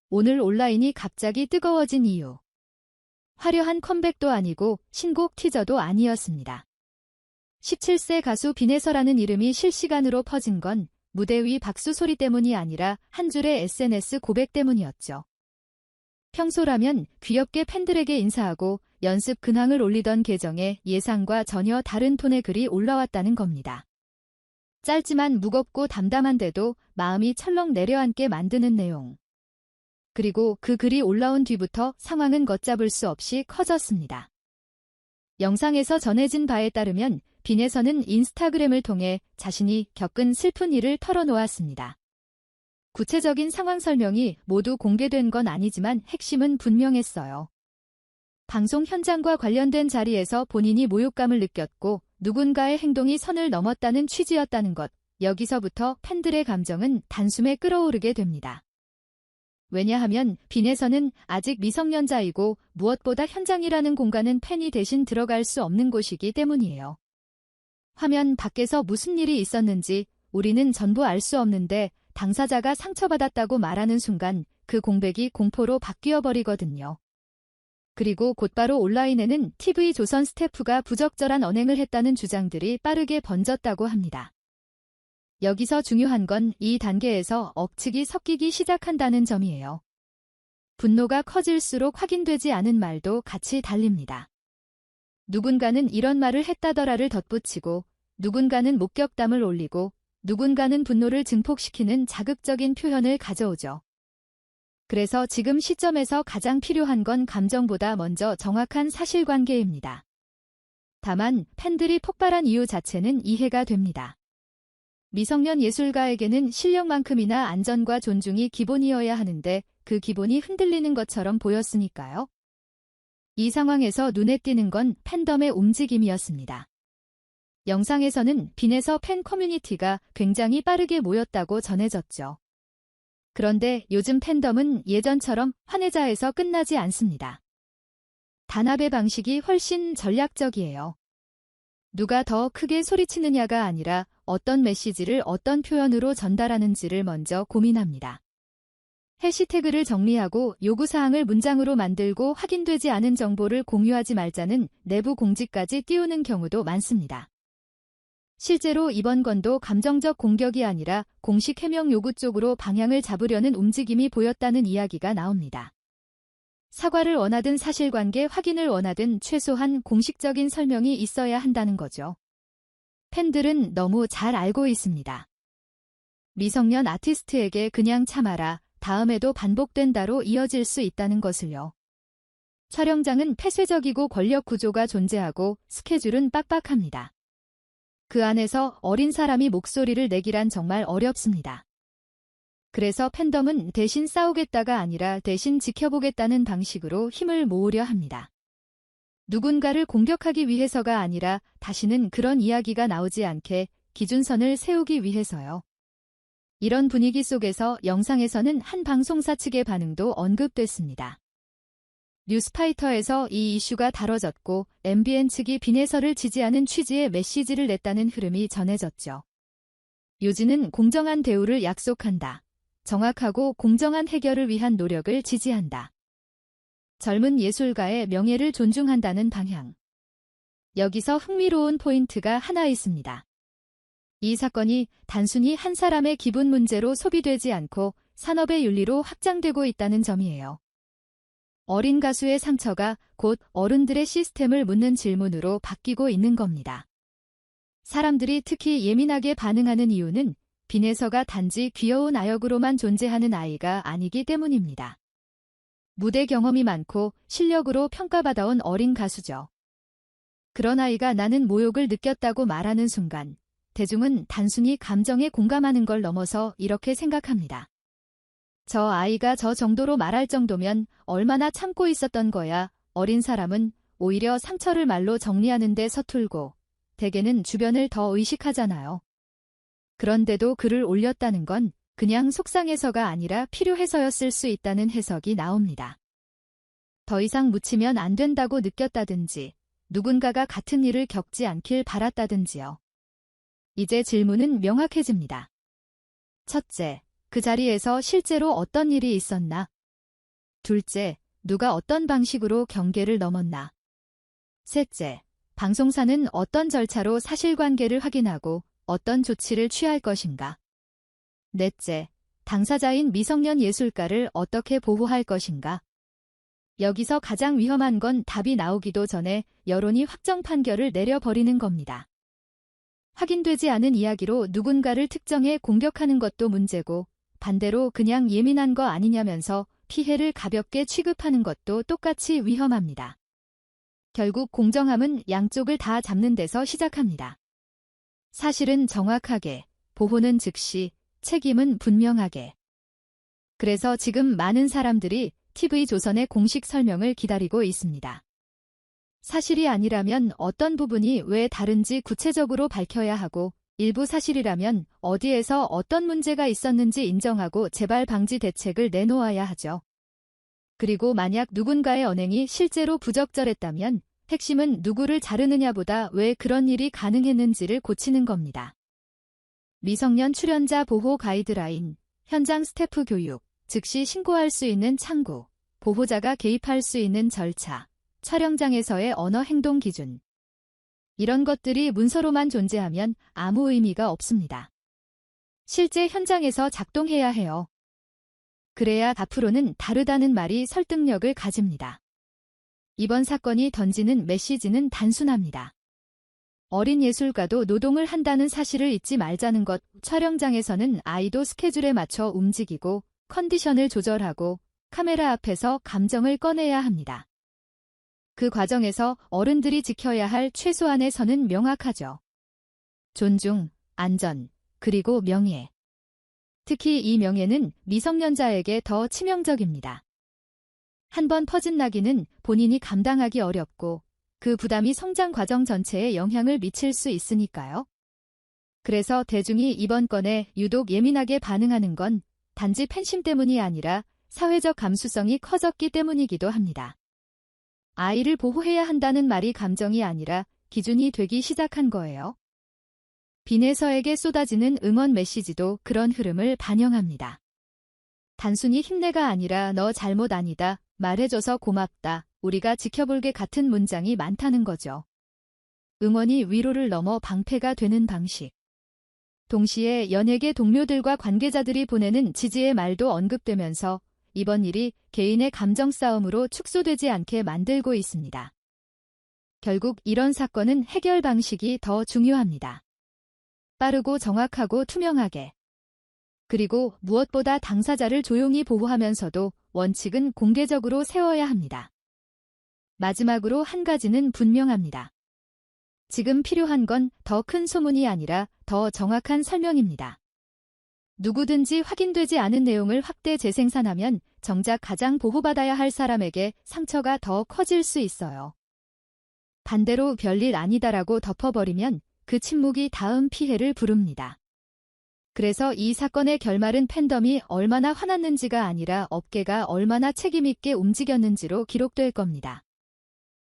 오늘 온라인이 갑자기 뜨거워진 이유. 화려한 컴백도 아니고 신곡 티저도 아니었습니다. 17세 가수 빈에서라는 이름이 실시간으로 퍼진 건 무대 위 박수 소리 때문이 아니라 한 줄의 SNS 고백 때문이었죠. 평소라면 귀엽게 팬들에게 인사하고 연습 근황을 올리던 계정에 예상과 전혀 다른 톤의 글이 올라왔다는 겁니다. 짧지만 무겁고 담담한데도 마음이 철렁 내려앉게 만드는 내용. 그리고 그 글이 올라온 뒤부터 상황은 걷잡을 수 없이 커졌습니다. 영상에서 전해진 바에 따르면 빈에서는 인스타그램을 통해 자신이 겪은 슬픈 일을 털어놓았습니다. 구체적인 상황 설명이 모두 공개된 건 아니지만 핵심은 분명했어요. 방송 현장과 관련된 자리에서 본인이 모욕감을 느꼈고 누군가의 행동이 선을 넘었다는 취지였다는 것. 여기서부터 팬들의 감정은 단숨에 끓어오르게 됩니다. 왜냐하면 빈에서는 아직 미성년자이고 무엇보다 현장이라는 공간은 팬이 대신 들어갈 수 없는 곳이기 때문이에요. 화면 밖에서 무슨 일이 있었는지 우리는 전부 알 수 없는데 당사자가 상처받았다고 말하는 순간 그 공백이 공포로 바뀌어 버리거든요. 그리고 곧바로 온라인에는 TV조선 스태프가 부적절한 언행을 했다는 주장들이 빠르게 번졌다고 합니다. 여기서 중요한 건 이 단계에서 억측이 섞이기 시작한다는 점이에요. 분노가 커질수록 확인되지 않은 말도 같이 달립니다. 누군가는 이런 말을 했다더라를 덧붙이고 누군가는 목격담을 올리고 누군가는 분노를 증폭시키는 자극적인 표현을 가져오죠. 그래서 지금 시점에서 가장 필요한 건 감정보다 먼저 정확한 사실관계입니다. 다만 팬들이 폭발한 이유 자체는 이해가 됩니다. 미성년 예술가에게는 실력만큼이나 안전과 존중이 기본이어야 하는데 그 기본이 흔들리는 것처럼 보였으니까요. 이 상황에서 눈에 띄는 건 팬덤의 움직임이었습니다. 영상에서는 빈에서 팬 커뮤니티가 굉장히 빠르게 모였다고 전해졌죠. 그런데 요즘 팬덤은 예전처럼 환혜자에서 끝나지 않습니다. 단합의 방식이 훨씬 전략적이에요. 누가 더 크게 소리치느냐가 아니라 어떤 메시지를 어떤 표현으로 전달하는지를 먼저 고민합니다. 해시태그를 정리하고 요구사항을 문장으로 만들고 확인되지 않은 정보를 공유하지 말자는 내부 공지까지 띄우는 경우도 많습니다. 실제로 이번 건도 감정적 공격이 아니라 공식 해명 요구 쪽으로 방향을 잡으려는 움직임이 보였다는 이야기가 나옵니다. 사과를 원하든 사실관계 확인을 원하든 최소한 공식적인 설명이 있어야 한다는 거죠. 팬들은 너무 잘 알고 있습니다. 미성년 아티스트에게 그냥 참아라, 다음에도 반복된다로 이어질 수 있다는 것을요. 촬영장은 폐쇄적이고 권력 구조가 존재하고 스케줄은 빡빡합니다. 그 안에서 어린 사람이 목소리를 내기란 정말 어렵습니다. 그래서 팬덤은 대신 싸우겠다가 아니라 대신 지켜보겠다는 방식으로 힘을 모으려 합니다. 누군가를 공격하기 위해서가 아니라 다시는 그런 이야기가 나오지 않게 기준선을 세우기 위해서요. 이런 분위기 속에서 영상에서는 한 방송사 측의 반응도 언급됐습니다. 뉴스파이터에서 이 이슈가 다뤄졌고 MBN 측이 빈에서를 지지하는 취지의 메시지를 냈다는 흐름이 전해졌죠. 요지는 공정한 대우를 약속한다. 정확하고 공정한 해결을 위한 노력을 지지한다. 젊은 예술가의 명예를 존중한다는 방향. 여기서 흥미로운 포인트가 하나 있습니다. 이 사건이 단순히 한 사람의 기분 문제로 소비되지 않고 산업의 윤리로 확장되고 있다는 점이에요. 어린 가수의 상처가 곧 어른들의 시스템을 묻는 질문으로 바뀌고 있는 겁니다. 사람들이 특히 예민하게 반응하는 이유는 빈에서가 단지 귀여운 아역으로만 존재하는 아이가 아니기 때문입니다. 무대 경험이 많고 실력으로 평가받아온 어린 가수죠. 그런 아이가 나는 모욕을 느꼈다고 말하는 순간 대중은 단순히 감정에 공감하는 걸 넘어서 이렇게 생각합니다. 저 아이가 저 정도로 말할 정도면 얼마나 참고 있었던 거야. 어린 사람은 오히려 상처를 말로 정리하는 데 서툴고 대개는 주변을 더 의식하잖아요. 그런데도 글을 올렸다는 건 그냥 속상해서가 아니라 필요해서였을 수 있다는 해석이 나옵니다. 더 이상 묻히면 안 된다고 느꼈다든지 누군가가 같은 일을 겪지 않길 바랐다든지요. 이제 질문은 명확해집니다. 첫째, 그 자리에서 실제로 어떤 일이 있었나? 둘째, 누가 어떤 방식으로 경계를 넘었나. 셋째, 방송사는 어떤 절차로 사실관계를 확인하고 어떤 조치를 취할 것인가. 넷째, 당사자인 미성년 예술가를 어떻게 보호할 것인가. 여기서 가장 위험한 건 답이 나오기도 전에 여론이 확정 판결을 내려버리는 겁니다. 확인되지 않은 이야기로 누군가를 특정해 공격하는 것도 문제고, 반대로 그냥 예민한 거 아니냐면서 피해를 가볍게 취급하는 것도 똑같이 위험합니다. 결국 공정함은 양쪽을 다 잡는 데서 시작합니다. 사실은 정확하게, 보호는 즉시, 책임은 분명하게. 그래서 지금 많은 사람들이 TV조선의 공식 설명을 기다리고 있습니다. 사실이 아니라면 어떤 부분이 왜 다른지 구체적으로 밝혀야 하고, 일부 사실이라면 어디에서 어떤 문제가 있었는지 인정하고 재발 방지 대책을 내놓아야 하죠. 그리고 만약 누군가의 언행이 실제로 부적절했다면 핵심은 누구를 자르느냐보다 왜 그런 일이 가능했는지를 고치는 겁니다. 미성년 출연자 보호 가이드라인, 현장 스태프 교육, 즉시 신고할 수 있는 창구, 보호자가 개입할 수 있는 절차, 촬영장에서의 언어 행동 기준. 이런 것들이 문서로만 존재하면 아무 의미가 없습니다. 실제 현장에서 작동해야 해요. 그래야 앞으로는 다르다는 말이 설득력을 가집니다. 이번 사건이 던지는 메시지는 단순합니다. 어린 예술가도 노동을 한다는 사실을 잊지 말자는 것. 촬영장에서는 아이도 스케줄에 맞춰 움직이고 컨디션을 조절하고 카메라 앞에서 감정을 꺼내야 합니다. 그 과정에서 어른들이 지켜야 할 최소한의 선은 명확하죠. 존중, 안전, 그리고 명예. 특히 이 명예는 미성년자에게 더 치명적입니다. 한번 퍼진 낙인은 본인이 감당하기 어렵고 그 부담이 성장 과정 전체에 영향을 미칠 수 있으니까요. 그래서 대중이 이번 건에 유독 예민하게 반응하는 건 단지 팬심 때문이 아니라 사회적 감수성이 커졌기 때문이기도 합니다. 아이를 보호해야 한다는 말이 감정이 아니라 기준이 되기 시작한 거예요. 빈에서에게 쏟아지는 응원 메시지도 그런 흐름을 반영합니다. 단순히 힘내가 아니라 너 잘못 아니다, 말해줘서 고맙다, 우리가 지켜볼게 같은 문장이 많다는 거죠. 응원이 위로를 넘어 방패가 되는 방식. 동시에 연예계 동료들과 관계자들이 보내는 지지의 말도 언급되면서 이번 일이 개인의 감정 싸움으로 축소되지 않게 만들고 있습니다. 결국 이런 사건은 해결 방식이 더 중요합니다. 빠르고 정확하고 투명하게. 그리고 무엇보다 당사자를 조용히 보호하면서도 원칙은 공개적으로 세워야 합니다. 마지막으로 한 가지는 분명합니다. 지금 필요한 건 더 큰 소문이 아니라 더 정확한 설명입니다. 누구든지 확인되지 않은 내용을 확대 재생산하면 정작 가장 보호받아야 할 사람에게 상처가 더 커질 수 있어요. 반대로 별일 아니다라고 덮어버리면 그 침묵이 다음 피해를 부릅니다. 그래서 이 사건의 결말은 팬덤이 얼마나 화났는지가 아니라 업계가 얼마나 책임있게 움직였는지로 기록될 겁니다.